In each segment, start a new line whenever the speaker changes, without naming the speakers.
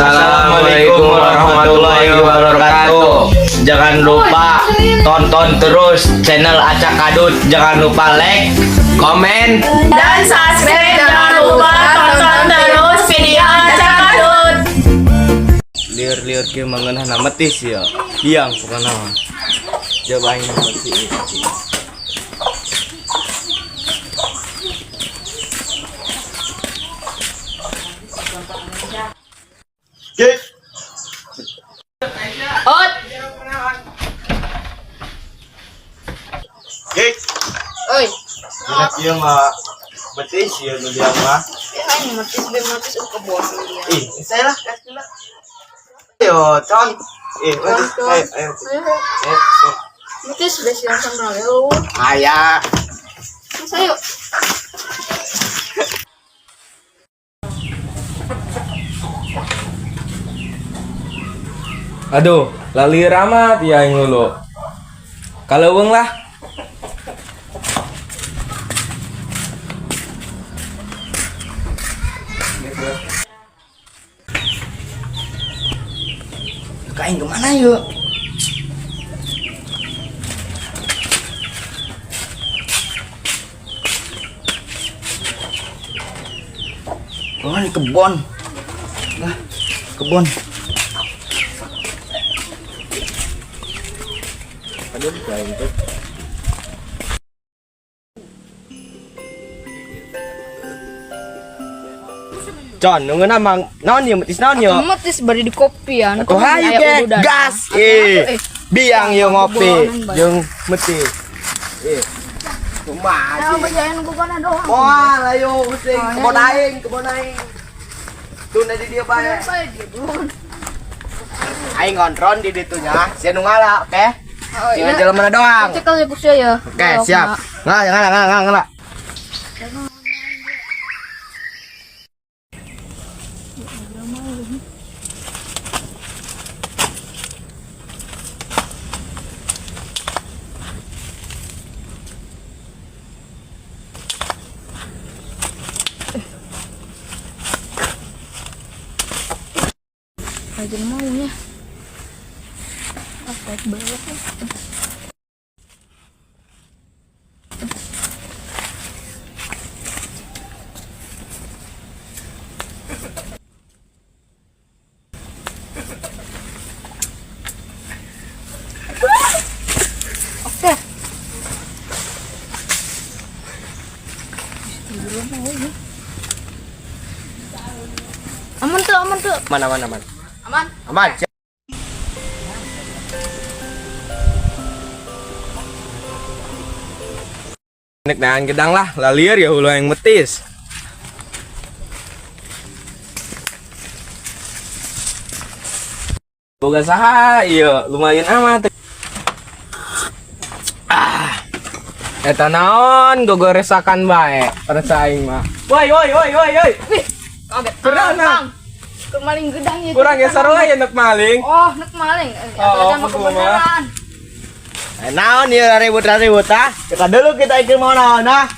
Assalamualaikum warahmatullahi wabarakatuh. Jangan lupa tonton terus channel Acak Kadut. Jangan lupa like, komen,
Dan subscribe, jangan lupa tonton terus video Acak Kadut.
liur-liur ke mengenah nama tis ya. Biang bukan nama. Cobain bersih.
Ot.
Kek.
Oi.
Dia mah betis ya lu dia mah.
Ini matis ke bos dia.
Saya lah kasih lah. Yo, con. Ayo.
Matis sudah siang sama lu.
Ayah.
Masa yuk.
Aduh, lali ramat ya yang lulu. Kalau uang lah.
Kain kemana yuk? Oh, ini kebon. Lah, kebon. Aduh, kain tuh. Con, nunggu nama naon ya, metis naon ya?
Matis bari di kopi ya.
Aku hayu ke gas. Biang yo ngopi, jeung metis. Kumaha
Nah,
sih?
bajain gugana doang.
Wah, ayo using kebon aing. Tuh di dia bae.
Apa dia, Bun?
Aing kontrol di ditunya. Sia nu ngala, oke?
Oh,
Tinggal jalan mana doang.
Cek aja kusya ya.
Oke, siap. Ngala.
Aja maunya. Apa banget ya? Oke. Aman tuh.
Mana.
Aman.
Aman. Siap.
Nek nahan gedang lah, lalier ya hulu yang metis. Boga saha, iya lumayan amat. Eta naon gogoresakan bae persaing mah. Woi.
Wih, kaget.
Kurang,
Bang. Kemaling gedangnya.
Kurang ya seru ya nek maling.
Oh, nek maling.
Oh,
Sama
kumaha?
kebenaran.
Naon ya ribut ah. Kita dulu kita ikut mau naon ah.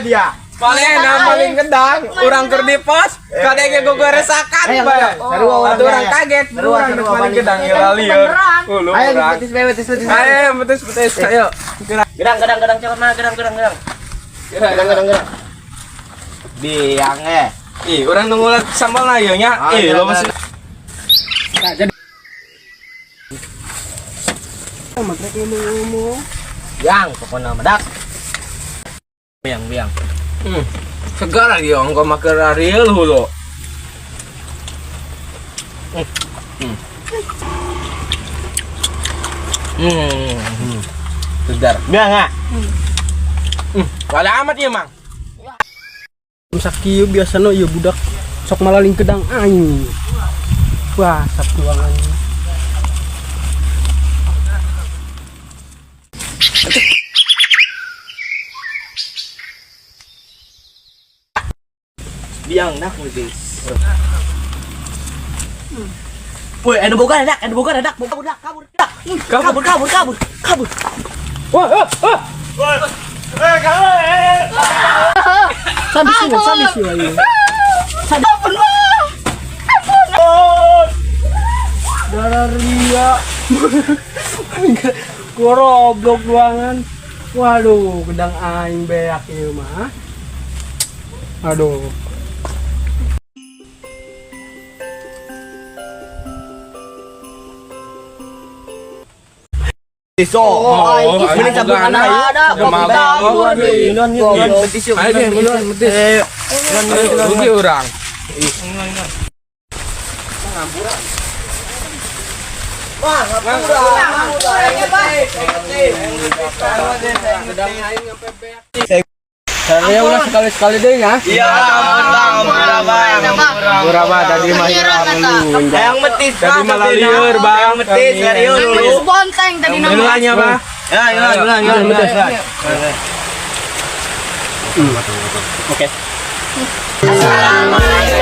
Dia.
Paling maling gedang, urang keur di pos, kadenge gogoresakan
Ayo,
bae.
seru
Atuh urang kaget, urang nek maling gedang ya lalieur. Hulu
Ayo
urang.
betis.
Ayo betis, ayo.
Gedang cepet mah gedang. Gedang. Biang
Ih, orang nunggu sambal na ieu nya. Lo masih. Jadi
Biang pokoknya medak. Biang.
segar lagi ongko maker ariel hulu. Segar.
Biang ah.
Wala amat ya, Mang.
Sakieu biasana ieu budak sok malaling gedang aing. Wah, sapuangan.
Biang nak wis. Woi, ada boga dadak, kabur.
Wah.
Sambil sih ayo.
Oh,
Ria. Goblok doangan. Waduh, gedang aing beak ieu mah. Aduh.
Ini sabun anak ada.
Rugi orang.
Saya ulah sekali-sekali deh ya.
Iya,
Berapa tadi mah
yang metis
tadi malah liur bang.
Yang metis serius
Metis bonteng tadi nama.
Nilainya bang.
Ya, hilang.
Oke.
Assalamualaikum.